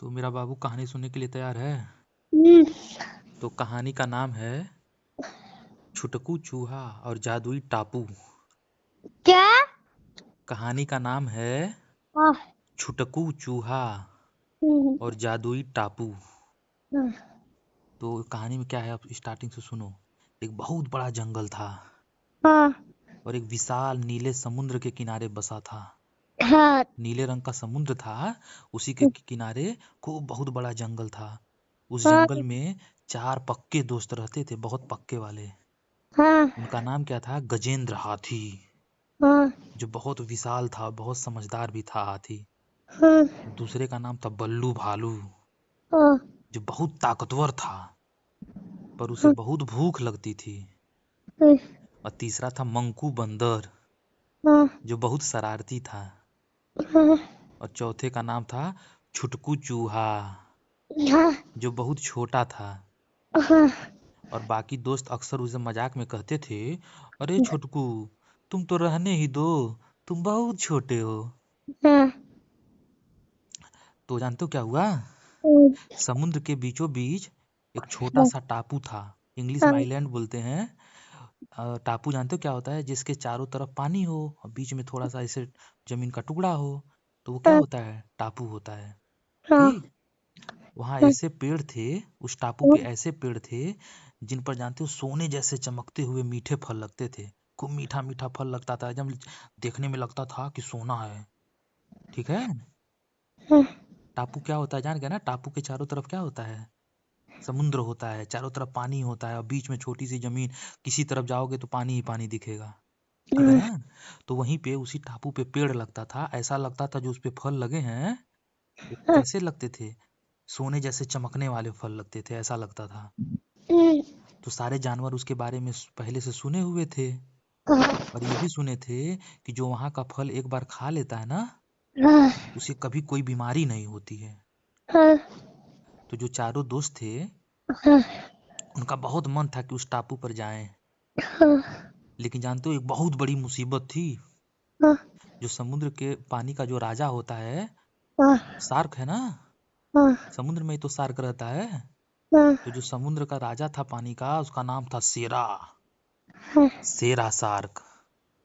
तो मेरा बाबू कहानी सुनने के लिए तैयार है? हम्म, तो कहानी का नाम है छुटकू चूहा और जादुई टापू। क्या? कहानी का नाम है हाँ। छुटकू चूहा हम्म, और जादुई टापू। हाँ। तो कहानी में क्या है, आप स्टार्टिंग से सुनो। एक बहुत बड़ा जंगल था हाँ। और एक विशाल नीले समुद्र के किनारे बसा था। हाँ। नीले रंग का समुद्र था, उसी के किनारे खूब बहुत बड़ा जंगल था। उस हाँ। जंगल में 4 पक्के दोस्त रहते थे, बहुत पक्के वाले। हाँ। उनका नाम क्या था? गजेंद्र हाथी, हाँ। जो बहुत विशाल था, बहुत समझदार भी था हाथी। हाँ। दूसरे का नाम था बल्लू भालू, हाँ। जो बहुत ताकतवर था पर उसे हाँ। बहुत भूख लगती थी। और तीसरा था मंकू बंदर, हाँ। जो बहुत शरारती था। हाँ। और चौथे का नाम था छुटकू चूहा, हाँ। जो बहुत छोटा था। हाँ। और बाकी दोस्त अक्सर उसे मजाक में कहते थे, अरे छुटकू, तुम तो रहने ही दो, तुम बहुत छोटे हो। हाँ। तो जानते हो क्या हुआ? समुद्र के बीचों बीच एक छोटा सा टापू था। इंग्लिश में आइलैंड बोलते हैं। टापू जानते हो क्या होता है? जिसके चारों तरफ पानी हो और बीच में थोड़ा सा ऐसे जमीन का टुकड़ा हो, तो वो क्या होता है? टापू होता है। ठीक। वहाँ ऐसे पेड़ थे, उस टापू पे ऐसे पेड़ थे जिन पर जानते हो सोने जैसे चमकते हुए मीठे फल लगते थे। खूब मीठा मीठा फल लगता था, एकदम देखने में लगता था कि सोना है। ठीक है। टापू क्या होता है जान गया ना? टापू के चारों तरफ क्या होता है? समुद्र होता है, चारों तरफ पानी होता है और बीच में छोटी सी जमीन। किसी तरफ जाओगे तो पानी ही पानी दिखेगा। ठीक है ना? तो वहीं पे उसी टापू पे पेड़ लगता था, ऐसा लगता था जो उस पे फल लगे हैं वो कैसे लगते थे? सोने जैसे चमकने वाले फल लगते थे, ऐसा लगता था। तो सारे जानवर उसके बारे में पहले से सुने हुए थे और ये भी सुने थे कि जो वहां का फल एक बार खा लेता है ना, उसे कभी कोई बीमारी नहीं होती है। तो जो चारों दोस्त थे, उनका बहुत मन था कि उस टापू पर जाएं। लेकिन जानते हो एक बहुत बड़ी मुसीबत थी। जो समुद्र के पानी का जो राजा होता है, शार्क है ना, समुद्र में ही तो शार्क रहता है। तो जो समुद्र का राजा था पानी का, उसका नाम था शेरा, शेरा शार्क।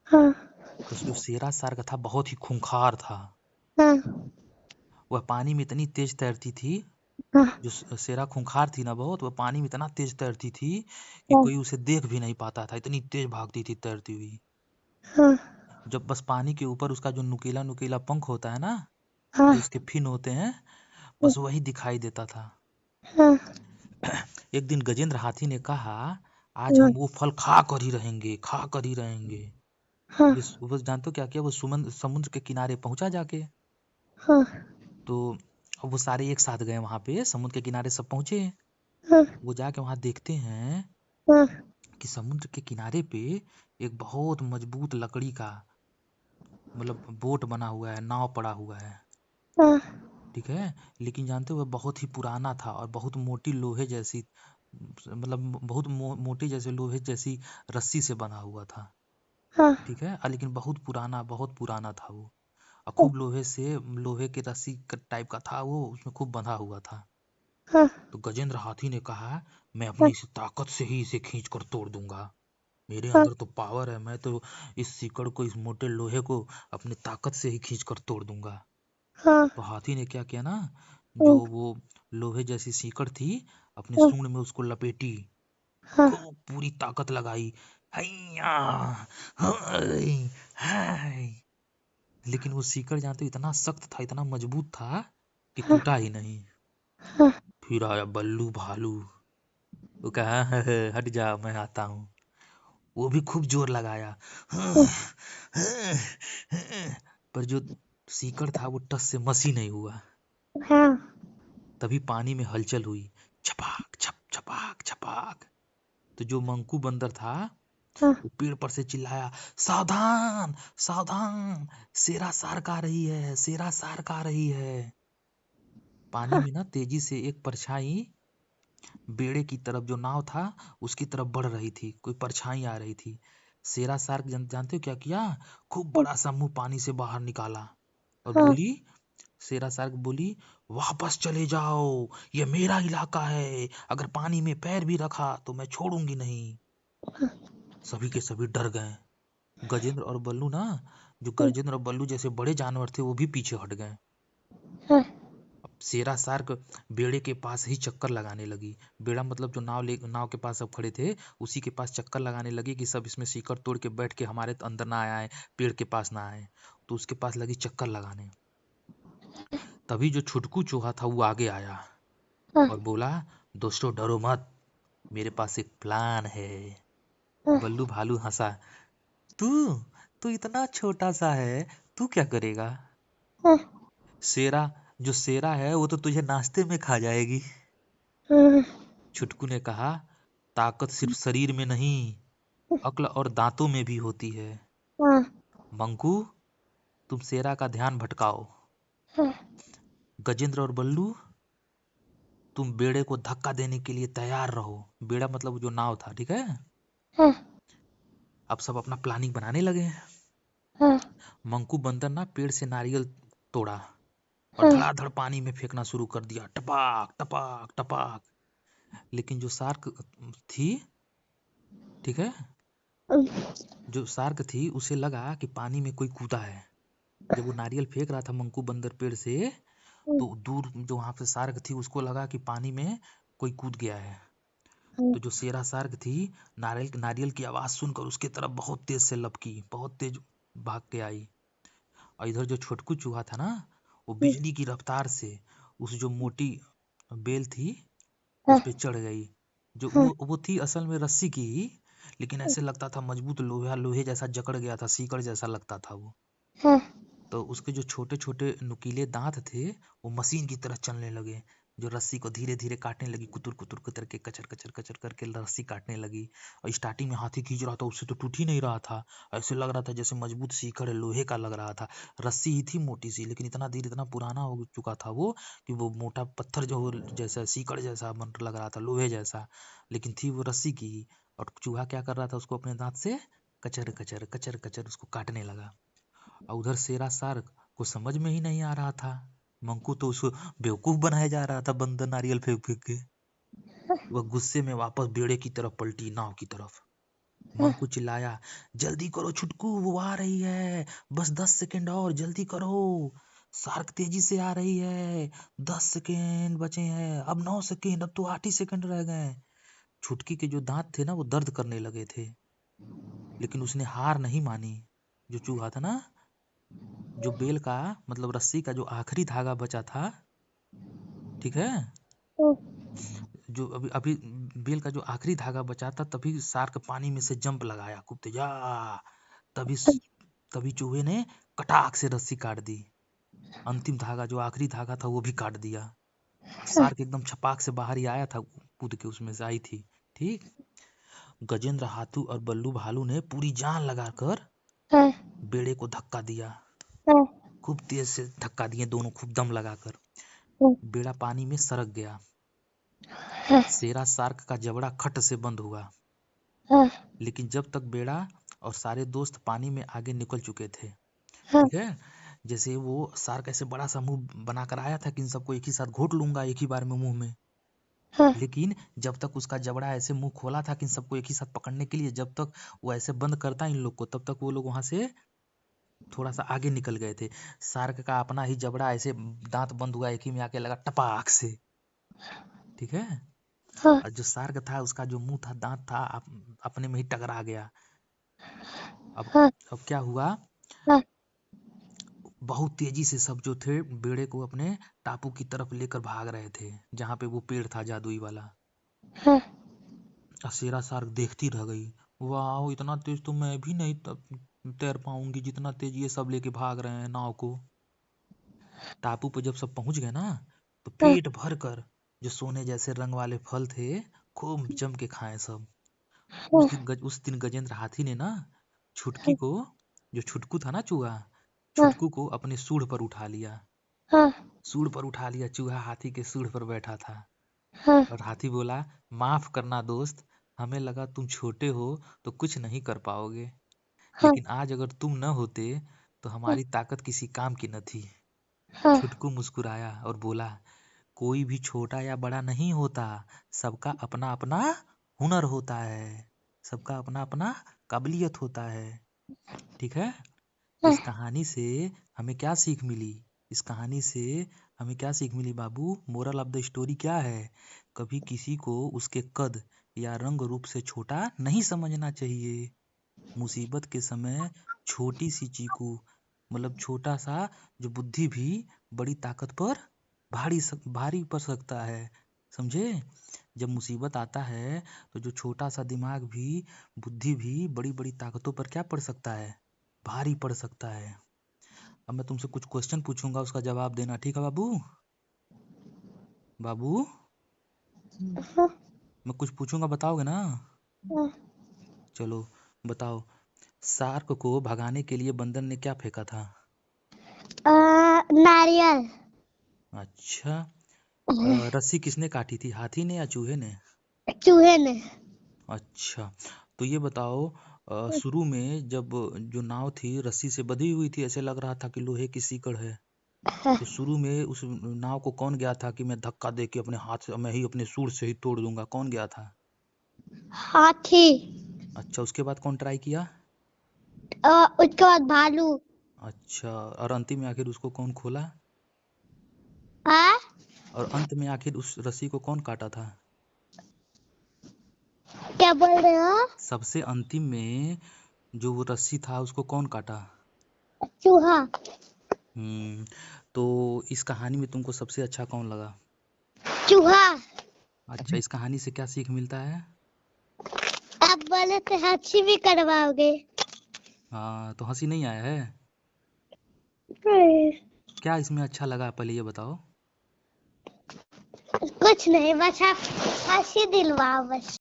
तो जो शेरा शार्क था बहुत ही खूंखार था। वह पानी में इतनी तेज तैरती थी, जो शेरा खूंखार थी ना बहुत, वह पानी में इतना तेज तैरती थी कि कोई उसे देख भी नहीं पाता था, इतनी तेज भागती थी तैरती हुई। जब बस पानी के ऊपर उसका जो नुकीला नुकीला पंख होता है ना, जो उसके फिन होते हैं, बस वही दिखाई देता था। एक दिन गजेंद्र हाथी ने कहा, आज हम वो फल खा कर ही रहेंगे, खा कर ही रहेंगे। वो जानते हो क्या किया? वो समुद्र के किनारे पहुंचा जाके। तो अब वो सारे एक साथ गए वहां पे, समुद्र के किनारे सब पहुंचे। वो जाके वहां देखते हैं कि समुद्र के किनारे पे एक बहुत मजबूत लकड़ी का, मतलब बोट बना हुआ है, नाव पड़ा हुआ है। ठीक है। लेकिन जानते हो वह बहुत ही पुराना था और बहुत मोटी लोहे जैसी, मतलब बहुत मोटी जैसे लोहे जैसी रस्सी से बना हुआ था। ठीक है। लेकिन बहुत पुराना था वो। और खूब लोहे से, लोहे के रस्सी टाइप का था वो, उसमें खूब बंधा हुआ था। तो गजेंद्र हाथी ने कहा, मैं अपनी इस ताकत से ही इसे खींच कर तोड़ दूंगा। मेरे अंदर तो पावर है, मैं तो इस सीकड़ को, इस मोटे लोहे को अपनी ताकत से ही खींच कर तोड़ दूंगा। तो हाथी ने क्या किया ना, जो वो लोहे जैसी सीकड़ थी, अपने सूंड में उसको लपेटी, खूब पूरी ताकत लगाई। हैया, हाय, हाय। लेकिन वो सीकड़ जानते हो इतना सख्त था, इतना मजबूत था कि टूटा ही नहीं। फिर आया बल्लू भालू। वो कहा, हट जा, मैं आता हूँ। वो भी खूब जोर लगाया, पर जो सीकड़ था वो टस से मस ही नहीं हुआ। तभी पानी में हलचल हुई, छपाक छप छपाक छपाक। तो जो मंकू बंदर था, वो पेड़ पर से चिल्लाया, सावधान सावधान, शेरा शार्क आ रही है, शेरा शार्क आ रही है। पानी में ना तेजी से एक परछाई बेड़े की तरफ, जो नाव था उसकी तरफ बढ़ रही थी, कोई परछाई आ रही थी। शेरा शार्क जानते हो क्या किया? खूब बड़ा सा मुंह पानी से बाहर निकाला और बोली, शेरा शार्क बोली, वापस चले जाओ, ये मेरा इलाका है, अगर पानी में पैर भी रखा तो मैं छोड़ूंगी नहीं। सभी के सभी डर गए। गजेंद्र और बल्लू ना, जो गजेंद्र और बल्लू जैसे बड़े जानवर थे वो भी पीछे हट गए। अब शेरा शार्क बेड़े के पास ही चक्कर लगाने लगी। बेड़ा मतलब जो नाव के पास सब खड़े थे, उसी के पास चक्कर लगाने लगी कि सब इसमें सीकर तोड़ के बैठ के हमारे अंदर ना आए, पेड़ के पास ना आए। तो उसके पास लगी चक्कर लगाने। तभी जो छुटकू चूहा था वो आगे आया और बोला, दोस्तों डरो मत, मेरे पास एक प्लान है। बल्लू भालू हंसा, तू तू इतना छोटा सा है, तू क्या करेगा? शेरा जो शेरा है वो तो तुझे नाश्ते में खा जाएगी। छुटकू ने कहा, ताकत सिर्फ शरीर में नहीं, अक्ल और दांतों में भी होती है। मंकू, तुम शेरा का ध्यान भटकाओ। गजेंद्र और बल्लू, तुम बेड़े को धक्का देने के लिए तैयार रहो। बेड़ा मतलब जो नाव था, ठीक है। अब सब अपना प्लानिंग बनाने लगे। मंकू बंदर ना पेड़ से नारियल तोड़ा और धड़ाधड़ पानी में फेंकना शुरू कर दिया, टपाक टपाक टपाक। लेकिन जो शार्क थी, ठीक है, जो शार्क थी उसे लगा कि पानी में कोई कूदा है। जब वो नारियल फेंक रहा था मंकू बंदर पेड़ से, तो दूर जो वहां पे शार्क थी उसको लगा कि पानी में कोई कूद गया है। तो जो शेरा शार्क थी, नारियल नारियल की आवाज सुनकर उसके तरफ बहुत तेज से लपकी, बहुत तेज भाग के आई। और इधर जो छोटकू चूहा था ना, वो बिजली की रफ्तार से उस जो मोटी बेल थी उस पे चढ़ गई। जो वो थी असल में रस्सी की ही, लेकिन ऐसे लगता था मजबूत लोहा लोहे जैसा जकड़ गया था, सीकड़ जैसा लगता था वो। तो उसके जो छोटे छोटे नुकीले दांत थे वो मशीन की तरह चलने लगे, जो रस्सी को धीरे धीरे काटने लगी, कुतर कुतर कुतर के कचर कचर कचर करके रस्सी काटने लगी। और स्टार्टिंग में हाथी खींच रहा था, उससे तो टूट ही नहीं रहा था। ऐसे लग रहा था जैसे मजबूत सीकड़ है, लोहे का लग रहा था। रस्सी ही थी मोटी सी, लेकिन इतना धीरे इतना पुराना हो चुका था वो कि वो मोटा पत्थर जो जैसा सीकड़ जैसा लग रहा था, लोहे जैसा, लेकिन थी वो रस्सी की ही। और चूहा क्या कर रहा था, उसको अपने दांत से कचर कचर कचर कचर उसको काटने लगा। और उधर शेरा शार्क को समझ में ही नहीं आ रहा था। मंकू तो उसको बेवकूफ बनाया जा रहा था बंदर नारियल फेंक फेंक के। वह गुस्से में वापस बेड़े की तरफ पलटी, नाव की तरफ। मंकू चिल्लाया, जल्दी करो छुटकू, वो आ रही है, बस 10 सेकंड और, जल्दी करो, शार्क तेजी से आ रही है, 10 सेकंड बचे हैं, अब 9 सेकंड, अब तो 8 ही सेकंड रह गए। छुटकी के जो दांत थे ना वो दर्द करने लगे थे, लेकिन उसने हार नहीं मानी। जो चूहा था ना, जो बेल का मतलब रस्सी का जो आखिरी धागा बचा था, ठीक है, जो अभी अभी बेल का जो आखिरी धागा बचा था, तभी शार्क पानी में से जंप लगाया खूब तेज, तभी तभी चूहे ने कटाक से रस्सी काट दी। अंतिम धागा जो आखिरी धागा था वो भी काट दिया। शार्क एकदम छपाक से बाहर ही आया था, कूद के उसमें से आई थी, ठीक। गजेंद्र हाथू और बल्लू भालू ने पूरी जान लगाकर बेड़े को धक्का दिया, खूब तेज से धक्का दिए दोनों, खूब दम लगाकर। बेड़ा पानी में सरक गया। शेरा शार्क का जबड़ा खट से बंद हुआ, लेकिन जब तक बेड़ा और सारे दोस्त पानी में आगे निकल चुके थे, ठीक है। जैसे वो शार्क ऐसे बड़ा सा मुंह बनाकर आया था कि इन सबको एक ही साथ घोट लूंगा एक ही बार में मुंह में, लेकिन जब तक उसका जबड़ा ऐसे मुंह खोला था कि इन सबको एक ही साथ पकड़ने के लिए, जब तक वो ऐसे बंद करता इन लोग को, तब तक वो लोग वहां से थोड़ा सा आगे निकल गए थे। शार्क का अपना ही जबड़ा ऐसे दांत बंद हुआ, एक ही में आके लगा टपाक से, ठीक है। और जो शार्क था उसका जो मुंह था, दांत था, अपने में ही टकरा गया। अब अब क्या हुआ, बहुत तेजी से सब जो थे बेड़े को अपने टापू की तरफ लेकर भाग रहे थे, जहां पे वो पेड़ था जादुई वाला। शेरा शार्क देखती रह गई, वाह, इतना तेज तो मैं भी नहीं तैर पाऊंगी जितना तेज ये सब लेके भाग रहे हैं नाव को। टापू पे जब सब पहुंच गए ना, तो पेट भर कर जो सोने जैसे रंग वाले फल थे खूब जम के खाए सब। उस दिन गजेंद्र हाथी ने ना छुटकी को, जो छुटकू था ना चूहा, छुटकू को अपने सूंड पर उठा लिया। सूंड पर उठा लिया, चूहा हाथी के सूंड पर बैठा था। और हाथी बोला, माफ करना दोस्त, हमें लगा तुम छोटे हो तो कुछ नहीं कर पाओगे, लेकिन आज अगर तुम न होते तो हमारी ताकत किसी काम की न थी। हाँ छुटकू मुस्कुराया और बोला, कोई भी छोटा या बड़ा नहीं होता, सबका अपना अपना हुनर होता है, सबका अपना अपना काबिलियत होता है। ठीक है। हाँ इस कहानी से हमें क्या सीख मिली? इस कहानी से हमें क्या सीख मिली बाबू? मोरल ऑफ द स्टोरी क्या है? कभी किसी को उसके कद या रंग रूप से छोटा नहीं समझना चाहिए। मुसीबत के समय छोटी सी चीकू, मतलब छोटा सा जो बुद्धि भी बड़ी ताकत पर भारी पड़ सकता है। समझे? जब मुसीबत आता है तो जो छोटा सा दिमाग भी, बुद्धि भी बड़ी बड़ी ताकतों पर क्या पड़ सकता है? भारी पड़ सकता है। अब मैं तुमसे कुछ क्वेश्चन पूछूंगा, उसका जवाब देना। ठीक है बाबू? बाबू, हाँ मैं कुछ पूछूंगा, बताओगे ना? हाँ। चलो बताओ। शार्क को भगाने के लिए बंदर ने क्या फेंका था? नारियल। अच्छा। रस्सी किसने काटी थी, हाथी ने या चूहे ने? चूहे ने। अच्छा। तो ये बताओ, शुरू में जब जो नाव थी रस्सी से बंधी हुई थी, ऐसे लग रहा था कि लोहे की सीकड़ है। हाँ, तो शुरू में उस नाव को कौन गया था कि मैं धक्का दे के अपने हाथ से, मैं ही अपने सूंड से ही तोड़ दूंगा? कौन गया था? हाथी। अच्छा, उसके बाद कौन ट्राई किया? उसके बाद भालू। अच्छा, और अंतिम में आखिर उसको कौन खोला? हाँ। और अंत में आखिर उस रस्सी को कौन काटा था? क्या बोल रहे हो? सबसे अंतिम में जो वो रस्सी था उसको कौन काटा? चूहा। हम्म। तो इस कहानी में तुमको सबसे अच्छा कौन लगा? चूहा। अच्छा, इस कहानी से क्या सीख मिलता है? आप बोले थे हंसी भी करवाओगे। हाँ, तो हंसी नहीं आया है? क्या इसमें अच्छा लगा, पहले ये बताओ। कुछ नहीं, बस आप हंसी दिलवाओ बस।